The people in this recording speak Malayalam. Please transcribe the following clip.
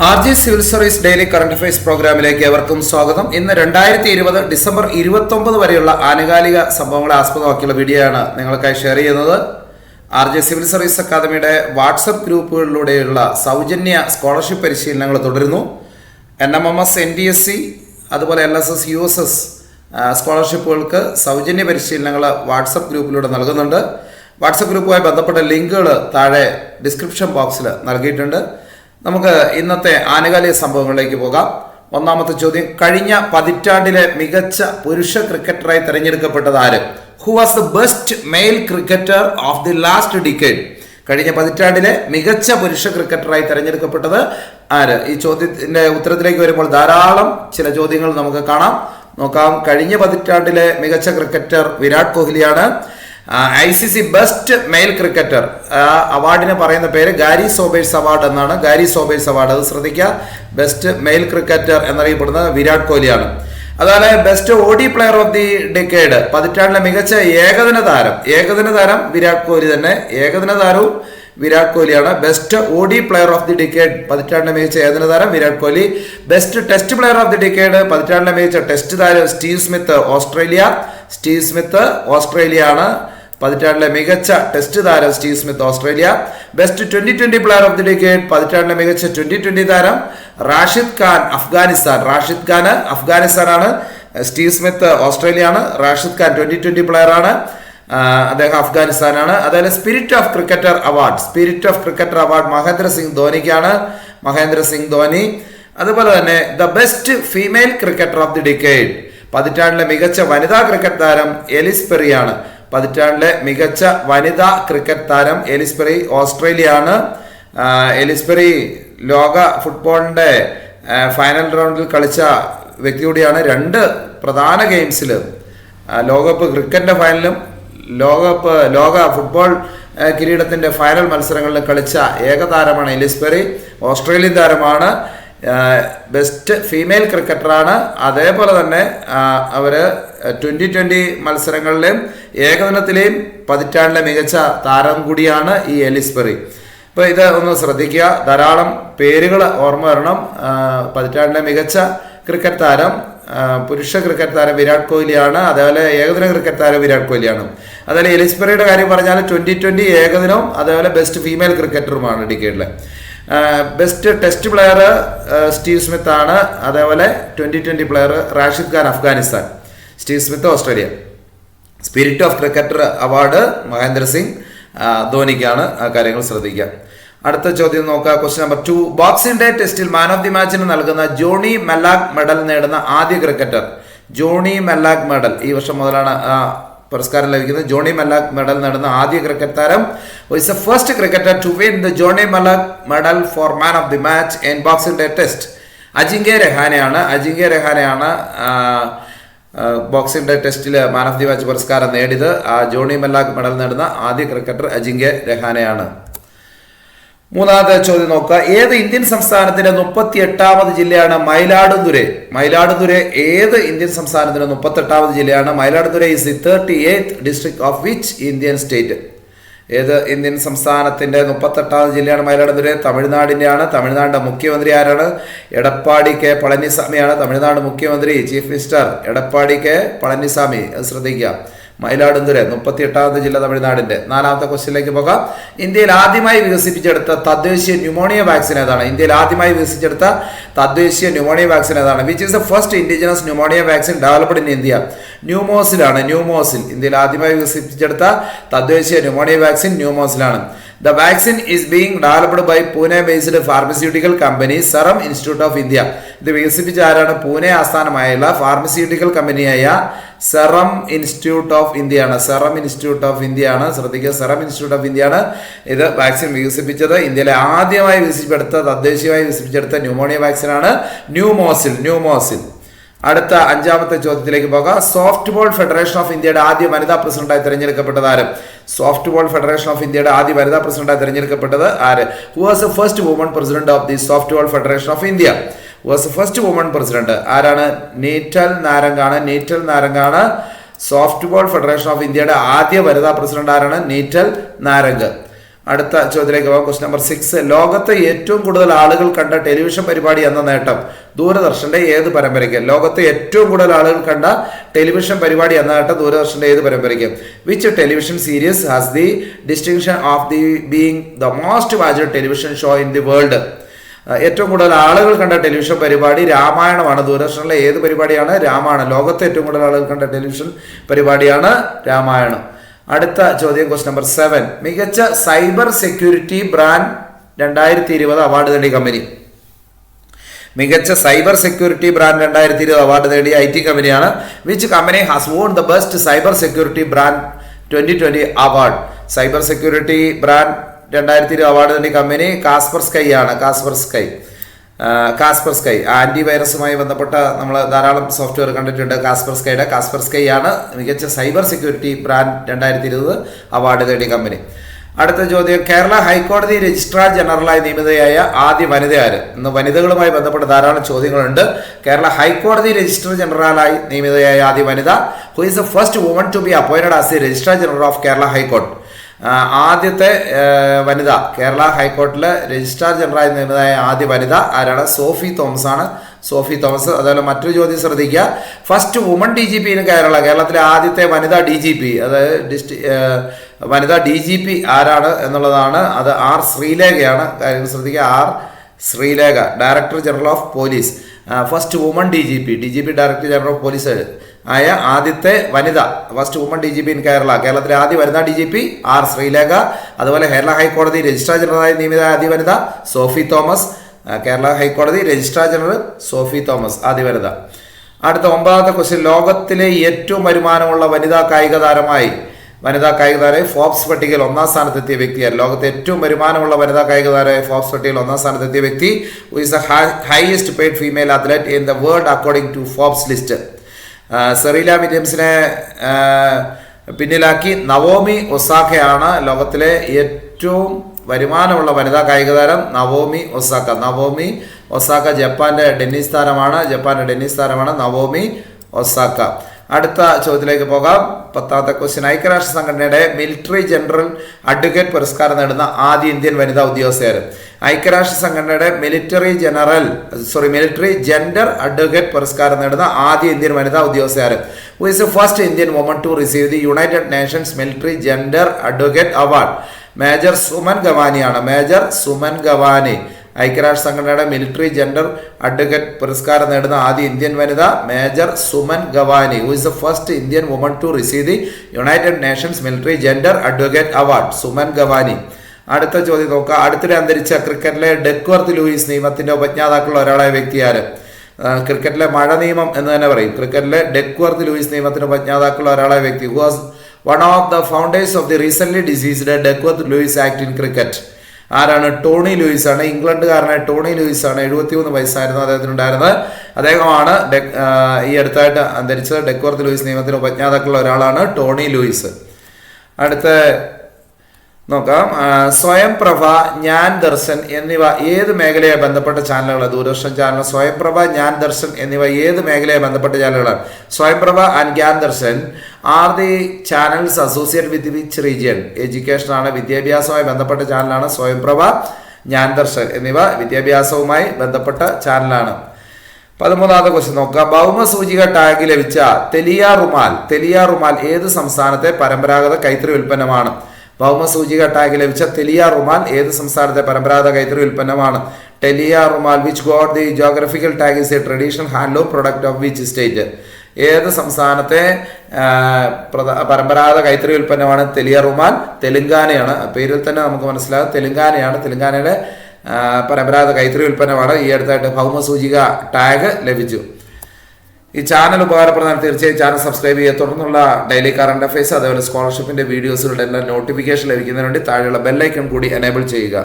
RJ civil service daily current affairs പ്രോഗ്രാമിലേക്ക് ഏവർക്കും സ്വാഗതം. ഇന്ന് 2020 ഡിസംബർ 29 വരെയുള്ള ആനുകാലിക സംഭവങ്ങളെ ആസ്പദമാക്കിയുള്ള വീഡിയോ ആണ് നിങ്ങൾക്കായി ഷെയർ ചെയ്യുന്നത്. RJ സിവിൽ സർവീസ് അക്കാദമിയുടെ വാട്സപ്പ് ഗ്രൂപ്പുകളിലൂടെയുള്ള സൗജന്യ സ്കോളർഷിപ്പ് പരിശീലനങ്ങൾ തുടരുന്നു. NMMS, NTSC, അതുപോലെ LSS, USS സ്കോളർഷിപ്പുകൾക്ക് സൗജന്യ പരിശീലനങ്ങൾ വാട്സപ്പ് ഗ്രൂപ്പിലൂടെ നൽകുന്നുണ്ട്. വാട്സപ്പ് ഗ്രൂപ്പുമായി ബന്ധപ്പെട്ട ലിങ്കുകൾ താഴെ ഡിസ്ക്രിപ്ഷൻ ബോക്സിൽ നൽകിയിട്ടുണ്ട്. നമുക്ക് ഇന്നത്തെ ആനുകാലിക സംഭവങ്ങളിലേക്ക് പോകാം. ഒന്നാമത്തെ ചോദ്യം, കഴിഞ്ഞ പതിറ്റാണ്ടിലെ മികച്ച പുരുഷ ക്രിക്കറ്ററായി തിരഞ്ഞെടുക്കപ്പെട്ടത് ആര്? Who was the best male cricketer of the last decade? കഴിഞ്ഞ പതിറ്റാണ്ടിലെ മികച്ച പുരുഷ ക്രിക്കറ്ററായി തിരഞ്ഞെടുക്കപ്പെട്ടത് ആര്? ഈ ചോദ്യത്തിന്റെ ഉത്തരത്തിലേക്ക് വരുമ്പോൾ ധാരാളം ചില ചോദ്യങ്ങൾ നമുക്ക് നോക്കാം. കഴിഞ്ഞ പതിറ്റാണ്ടിലെ മികച്ച ക്രിക്കറ്റർ വിരാട് കോഹ്ലിയാണ്. ICC ബെസ്റ്റ് മെയിൽ ക്രിക്കറ്റർ അവാർഡിന് പറയുന്ന പേര് ഗാരി സോബേഴ്സ് അവാർഡ് എന്നാണ്. ഗാരി സോബേഴ്സ് അവാർഡ്, അത് ശ്രദ്ധിക്കുക. ബെസ്റ്റ് മെയിൽ ക്രിക്കറ്റർ എന്നറിയപ്പെടുന്നത് വിരാട് കോഹ്ലിയാണ്. അതുപോലെ best OD player of the decade, പതിറ്റാണ്ടിലെ മികച്ച ഏകദിന താരം വിരാട് കോഹ്ലി തന്നെ. ഏകദിന താരവും വിരാട് കോഹ്ലിയാണ്. Best OD player of the decade, പതിറ്റാണ്ടിലെ മികച്ച ഏകദിന താരം Virat Kohli. Best test player of the decade, പതിറ്റാണ്ടിലെ മികച്ച ടെസ്റ്റ് താരം സ്റ്റീവ് സ്മിത്ത്, ഓസ്ട്രേലിയയാണ്. പതിറ്റാണ്ടിലെ മികച്ച ടെസ്റ്റ് താരം Steve Smith, Australia. Best 2020 player of the decade, പതിറ്റാണ്ടിലെ മികച്ച 2020 താരം റാഷിദ് ഖാൻ, അഫ്ഗാനിസ്ഥാനാണ്. സ്റ്റീവ് സ്മിത്ത് ഓസ്ട്രേലിയയാണ്. റാഷിദ് ഖാൻ 2020 പ്ലെയർ ആണ്, അദ്ദേഹം അഫ്ഗാനിസ്ഥാനാണ്. അതുപോലെ spirit of cricketer award Mahendra Singh Dhoni. അതുപോലെ തന്നെ the best female cricketer of the decade, പതിറ്റാണ്ടിലെ മികച്ച വനിതാ ക്രിക്കറ്റ് താരം എലിസ് പെറിയാണ്. പതിറ്റാണ്ടിലെ മികച്ച വനിതാ ക്രിക്കറ്റ് താരം എലിസ് പെറി, ഓസ്ട്രേലിയയാണ്. എലിസ് പെറി ലോക ഫുട്ബോളിന്റെ ഫൈനൽ റൗണ്ടിൽ കളിച്ച വ്യക്തി കൂടിയാണ്. രണ്ട് പ്രധാന ഗെയിംസിൽ, ലോകകപ്പ് ക്രിക്കറ്റിന്റെ ഫൈനലും ലോക ഫുട്ബോൾ കിരീടത്തിന്റെ ഫൈനൽ മത്സരങ്ങളിൽ കളിച്ച ഏകതാരമാണ് എലിസ് പെറി, ഓസ്ട്രേലിയൻ താരമാണ്. ബെസ്റ്റ് ഫീമെയിൽ ക്രിക്കറ്ററാണ്. അതേപോലെ തന്നെ അവര് 2020 മത്സരങ്ങളിലെയും ഏകദിനത്തിലെയും പതിറ്റാണ്ടിലെ മികച്ച താരം കൂടിയാണ് ഈ എലിസ് പെറി. അപ്പോൾ ഇത് ഒന്ന് ശ്രദ്ധിക്കുക, ധാരാളം പേരുകൾ ഓർമ്മ വരണം. പതിറ്റാണ്ടിലെ മികച്ച ക്രിക്കറ്റ് താരം, പുരുഷ ക്രിക്കറ്റ് താരം വിരാട് കോഹ്ലിയാണ്. അതേപോലെ ഏകദിന ക്രിക്കറ്റ് താരം വിരാട് കോഹ്ലിയാണ്. അതേപോലെ എലിസ് പെറിയുടെ കാര്യം പറഞ്ഞാൽ 2020 ഏകദിനവും അതേപോലെ ബെസ്റ്റ് ഫീമെയിൽ ക്രിക്കറ്ററുമാണ് ഡിക്കേഡിലെ. Best test player Steve Smith ആണ്. അതേപോലെ 2020 player Rashid Khan, Afghanistan. Steve Smith, Australia. Spirit of cricketer award Mahendra Singh ധോനിക്കാണ്. ആ കാര്യങ്ങൾ ശ്രദ്ധിക്കുക. അടുത്ത ചോദ്യം നോക്കുക. ക്വസ്റ്റ്യൻ നമ്പർ 2, ബോക്സിംഗ് ഡേ ടെസ്റ്റിൽ മാൻ ഓഫ് ദി മാച്ചിന് നൽകുന്ന ജോണി മെല്ലാഗ് മെഡൽ നേടുന്ന ആദ്യ ക്രിക്കറ്റർ. ജോണി മെല്ലാഗ് മെഡൽ ഈ വർഷം മുതലാണ് പുരസ്കാരം ലഭിക്കുന്നത്. ജോണി മെല്ലാഗ് മെഡൽ നേടുന്ന ആദ്യ ക്രിക്കറ്റ് താരം. Is the first cricketer to win the Johnny Mullagh medal for man of the match in Boxing Day test. Ajinkya രഹാനെയാണ് ബോക്സിംഗ് ഡേ ടെസ്റ്റിൽ മാൻ ഓഫ് ദി മാച്ച് പുരസ്കാരം നേടിയത്. ജോണി മെല്ലാഗ് മെഡൽ നേടുന്ന ആദ്യ ക്രിക്കറ്റർ അജിങ്ക്യ രഹാനെയാണ്. മൂന്നാമത്തെ ചോദ്യം നോക്കുക. ഏത് ഇന്ത്യൻ സംസ്ഥാനത്തിന്റെ 38ാമത് ജില്ലയാണ് മയിലാടുതുറൈ? ഏത് ഇന്ത്യൻ സംസ്ഥാനത്തിന്റെ 38ാമത് ജില്ലയാണ് Mayiladuthurai? Is the 38th district of which Indian state? ഏത് ഇന്ത്യൻ സംസ്ഥാനത്തിന്റെ 38ാമത് ജില്ലയാണ് മയിലാടുതുറൈ? തമിഴ്നാടിന്റെയാണ്. തമിഴ്നാടിന്റെ മുഖ്യമന്ത്രി ആരാണ്? എടപ്പാടി കെ പളനിസ്വാമിയാണ് തമിഴ്നാട് മുഖ്യമന്ത്രി. Chief minister Edappadi K Palaniswami. അത് ശ്രദ്ധിക്കുക. മയിലാടുതുറൈ 38ാമത് ജില്ല തമിഴ്നാടിന്റെ. നാലാമത്തെ ക്വസ്റ്റ്യനിലേക്ക് പോകാം. ഇന്ത്യയിൽ ആദ്യമായി വികസിപ്പിച്ചെടുത്ത തദ്ദേശീയ ന്യൂമോണിയ വാക്സിൻ ഏതാണ്? Which is the first indigenous pneumonia vaccine developed in India? Pneumosil. ഇന്ത്യയിൽ ആദ്യമായി വികസിപ്പിച്ചെടുത്ത തദ്ദേശീയ ന്യൂമോണിയ വാക്സിൻ ന്യൂമോസിലാണ്. The vaccine is being developed by Pune-based pharmaceutical company Serum Institute of India. ഇത് വികസിപ്പിച്ച ആരാണ്? പൂനെ ആസ്ഥാനമായുള്ള ഫാർമസ്യൂട്ടിക്കൽ കമ്പനിയായ സെറം ഇൻസ്റ്റിറ്റ്യൂട്ട് ഓഫ് ഇന്ത്യയാണ്. ശ്രദ്ധിക്കുക, സെറം ഇൻസ്റ്റിറ്റ്യൂട്ട് ഓഫ് ഇന്ത്യയാണ് ഇത് വാക്സിൻ വികസിപ്പിച്ചത്. ഇന്ത്യയിലെ ആദ്യമായി തദ്ദേശീയമായി വികസിപ്പിച്ചെടുത്ത ന്യൂമോണിയ വാക്സിനാണ് ന്യൂമോസിൽ. അടുത്ത അഞ്ചാമത്തെ ചോദ്യത്തിലേക്ക് പോകാം. സോഫ്റ്റ് ബോൾ ഫെഡറേഷൻ ഓഫ് ഇന്ത്യയുടെ ആദ്യ വനിതാ പ്രസിഡന്റായി തിരഞ്ഞെടുക്കപ്പെട്ടത് ആര്? Who was the first woman president of the Soft Ball Federation of India? ആരാണ്? നീറ്റൽ നാരംഗാണ്. സോഫ്റ്റ് ബോൾ ഫെഡറേഷൻ ഓഫ് ഇന്ത്യയുടെ ആദ്യ വനിതാ പ്രസിഡന്റ് ആരാണ്? നീറ്റൽ നാരംഗ്. അടുത്ത ചോദ്യത്തിലേക്ക് പോകാം. Question number 6. ലോകത്ത് ഏറ്റവും കൂടുതൽ ആളുകൾ കണ്ട ടെലിവിഷൻ പരിപാടി എന്ന നേട്ടം ദൂരദർശന്റെ ഏത് പരമ്പരയ്ക്ക്? ലോകത്ത് ഏറ്റവും കൂടുതൽ ആളുകൾ കണ്ട ടെലിവിഷൻ പരിപാടി എന്ന നേട്ടം ദൂരദർശന്റെ ഏത് പരമ്പരയ്ക്ക്? Which television series has the distinction of the being the most watched television show in the world? ഏറ്റവും കൂടുതൽ ആളുകൾ കണ്ട ടെലിവിഷൻ പരിപാടി രാമായണമാണ്. ദൂരദർശനിലെ ഏത് പരിപാടിയാണ്? രാമായണം. ലോകത്ത് ഏറ്റവും കൂടുതൽ ആളുകൾ കണ്ട ടെലിവിഷൻ പരിപാടിയാണ് രാമായണം. അടുത്ത ചോദ്യം ക്വസ്റ്റ്യൻ നമ്പർ 7. മികച്ച സൈബർ സെക്യൂരിറ്റി ബ്രാൻഡ് 2020 അവാർഡ് നേടിയ കമ്പനി. മികച്ച സൈബർ സെക്യൂരിറ്റി ബ്രാൻഡ് 2020 അവാർഡ് നേടിയ IT കമ്പനിയാണ്. Which company has won the best cyber security brand 2020 award? Cyber security brand 2020 award നേടിയ കമ്പനി കാസ്പർസ്കൈ ആണ്. കാസ്പർസ്കൈ ആന്റിവൈറസുമായി ബന്ധപ്പെട്ട നമ്മൾ ധാരാളം സോഫ്റ്റ്വെയർ കണ്ടിട്ടുണ്ട്. കാസ്പർസ്കൈ ആണ് മികച്ച സൈബർ സെക്യൂരിറ്റി ബ്രാൻഡ് 2020 അവാർഡ് നേടിയ കമ്പനി. അടുത്ത ചോദ്യം. കേരള ഹൈക്കോടതി രജിസ്ട്രാർ ജനറലായി നിയമിതയായ ആദ്യ വനിത ആര്? ഇന്ന് വനിതകളുമായി ബന്ധപ്പെട്ട ധാരാളം ചോദ്യങ്ങളുണ്ട്. കേരള ഹൈക്കോടതി രജിസ്ട്രാർ ജനറലായി നിയമിതയായ ആദ്യ വനിത. Who is the first woman to be appointed as the registrar general of Kerala high court? ആദ്യത്തെ വനിത കേരള ഹൈക്കോർട്ടിലെ രജിസ്ട്രാർ ജനറലായി നിയമിതയായ ആദ്യ വനിത ആരാണ്? സോഫി തോമസ് ആണ്. സോഫി തോമസ്. അതുപോലെ മറ്റൊരു ചോദ്യം ശ്രദ്ധിക്കുക. ഫസ്റ്റ് വുമൺ DGP ഇൻ കേരളത്തിലെ ആദ്യത്തെ വനിതാ DGP, അതായത് വനിതാ DGP ആരാണ് എന്നുള്ളതാണ്. അത് R. ശ്രീലേഖയാണ്. കാര്യം ശ്രദ്ധിക്കുക, R. Sreelekha, director general of police. First woman DGP director general of police ആയ ആദ്യത്തെ വനിത, ഫസ്റ്റ് വുമൺ DGP ഇൻ കേരളത്തിലെ ആദ്യ വനിതാ DGP R. ശ്രീലേഖ. അതുപോലെ കേരള ഹൈക്കോടതി രജിസ്ട്രാർ ജനറലായി നിയമിത ആദ്യ വനിത സോഫി തോമസ്. കേരള ഹൈക്കോടതി രജിസ്ട്രാർ ജനറൽ സോഫി തോമസ് ആദ്യ വനിത. അടുത്ത 9ാമത്തെ ക്വസ്റ്റ്യൻ. ലോകത്തിലെ ഏറ്റവും വരുമാനമുള്ള വനിതാ കായിക താരമായി ഫോബ്സ് പട്ടികയിൽ 1ാം സ്ഥാനത്തെത്തിയ വ്യക്തിയാണ്. ലോകത്തെ ഏറ്റവും വരുമാനമുള്ള വനിതാ കായിക താരമായി ഫോബ്സ് പട്ടികയിൽ 1ാം സ്ഥാനത്തെത്തിയ വ്യക്തി. Who is the highest paid female athlete in the world according to Forbes list? Serena വില്യംസിനെ പിന്നിലാക്കി നവോമി ഒസാക്കയാണ് ലോകത്തിലെ ഏറ്റവും വരുമാനമുള്ള വനിതാ കായിക താരം. നവോമി ഒസാക്ക ജപ്പാന്റെ ടെന്നീസ് താരമാണ് നവോമി ഒസാക്ക. അടുത്ത ചോദ്യത്തിലേക്ക് പോകാം. 10ാമത്തെ ക്വസ്റ്റ്യൻ. ഐക്യരാഷ്ട്ര സംഘടനയുടെ മിലിറ്ററി ജനറൽ അഡ്വക്കേറ്റ് പുരസ്കാരം നേടുന്ന ആദ്യ ഇന്ത്യൻ വനിതാ ഉദ്യോഗസ്ഥയാര്? ഐക്യരാഷ്ട്ര സംഘടനയുടെ മിലിറ്ററി ജെൻഡർ അഡ്വക്കേറ്റ് പുരസ്കാരം നേടുന്ന ആദ്യ ഇന്ത്യൻ വനിതാ ഉദ്യോഗസ്ഥയാര്? Who is the first Indian woman to receive the United Nations military gender advocate award? Major Suman Gawani. ഐക്യരാഷ്ട്ര സംഘടനയുടെ മിലിറ്ററി ജെൻഡർ അഡ്വക്കേറ്റ് പുരസ്കാരം നേടുന്ന ആദ്യ ഇന്ത്യൻ വനിത major Suman Gawani. Who is the first Indian woman to receive the United Nations military gender advocate award? Suman Gawani. അടുത്ത ചോദ്യം നോക്കുക. അടുത്തിടെ അന്തരിച്ച ക്രിക്കറ്റിലെ ഡെക്വർത്ത് ലൂയിസ് നിയമത്തിന്റെ ഉപജ്ഞാതാക്കളുള്ള ഒരാളായ വ്യക്തിയാര്? ക്രിക്കറ്റിലെ മഴ നിയമം എന്ന് തന്നെ പറയും. ക്രിക്കറ്റിലെ ഡെക്വർത്ത് ലൂയിസ് നിയമത്തിന്റെ ഉപജ്ഞാതാക്കളുള്ള ഒരാളായ വ്യക്തി. Who was one of the founders of the recent deceased Duckworth Lewis act in cricket? ആരാണ്? ടോണി ലൂയിസ് ആണ്. ഇംഗ്ലണ്ടുകാരനായ ടോണി ലൂയിസ് ആണ്. 73 വയസ്സായിരുന്നു അദ്ദേഹത്തിനുണ്ടായിരുന്നത്. അദ്ദേഹമാണ് ഈ അടുത്തായിട്ട് അന്തരിച്ചത്. ഡെക്വർത്ത് ലൂയിസ് നിയമത്തിന് ഉപജ്ഞാതാക്കളുള്ള ഒരാളാണ് ടോണി ലൂയിസ്. അടുത്ത നോക്കാം. സ്വയംപ്രഭ, ജ്ഞാൻ ദർശൻ എന്നിവ ഏത് മേഖലയെ ബന്ധപ്പെട്ട ചാനലുകളാണ്? ദൂരദർശൻ ചാനൽ സ്വയംപ്രഭ, ജ്ഞാൻ ദർശൻ എന്നിവ ഏത് മേഖലയെ ബന്ധപ്പെട്ട ചാനലുകളാണ്? Swayamprabha and Gyan Darshan are the channels associate with which region? Education ആണ്, വിദ്യാഭ്യാസവുമായി ബന്ധപ്പെട്ട ചാനലാണ് സ്വയംപ്രഭ, ജ്ഞാൻ ദർശൻ എന്നിവ വിദ്യാഭ്യാസവുമായി ബന്ധപ്പെട്ട ചാനലാണ്. 13ാമത്തെ ക്വസ്റ്റ്യൻ നോക്കാം. ഭൗമസൂചിക ടാഗ് ലഭിച്ച തെലിയ റുമാൽ ഏത് സംസ്ഥാനത്തെ പരമ്പരാഗത കൈത്തറി ഉൽപ്പന്നമാണ്? ഭൗമസൂചിക ടാഗ് ലഭിച്ച തെലിയ റുമാൽ ഏത് സംസ്ഥാനത്തെ പരമ്പരാഗത കൈത്തറി ഉൽപ്പന്നമാണ്? Telia Rumal which got the geographical tag is a traditional handloom product of which state? ഏത് സംസ്ഥാനത്തെ പരമ്പരാഗത കൈത്തറി ഉൽപ്പന്നമാണ് തെലിയ റുമാൽ? തെലുങ്കാനയാണ്. പേരിൽ തന്നെ നമുക്ക് മനസ്സിലാകും, തെലുങ്കാനയാണ്. തെലുങ്കാനയുടെ പരമ്പരാഗത കൈത്തറി ഉൽപ്പന്നമാണ്. ഈ അടുത്തായിട്ട് ഭൗമസൂചിക ടാഗ് ലഭിച്ചു. ഈ ചാനൽ ഉപകാരപ്രദമാണ്. തീർച്ചയായും ചാനൽ സബ്സ്ക്രൈബ് ചെയ്യുക. തുടർന്നുള്ള ഡെയിലി കറണ്ട് അഫയേഴ്സ്, അതേപോലെ സ്കോളർഷിപ്പിന്റെ വീഡിയോസുകളുടെ എല്ലാം നോട്ടിഫിക്കേഷൻ ലഭിക്കുന്നതിന് വേണ്ടി താഴെയുള്ള ബെല്ലൈക്കൺ കൂടി എനേബിൾ ചെയ്യുക.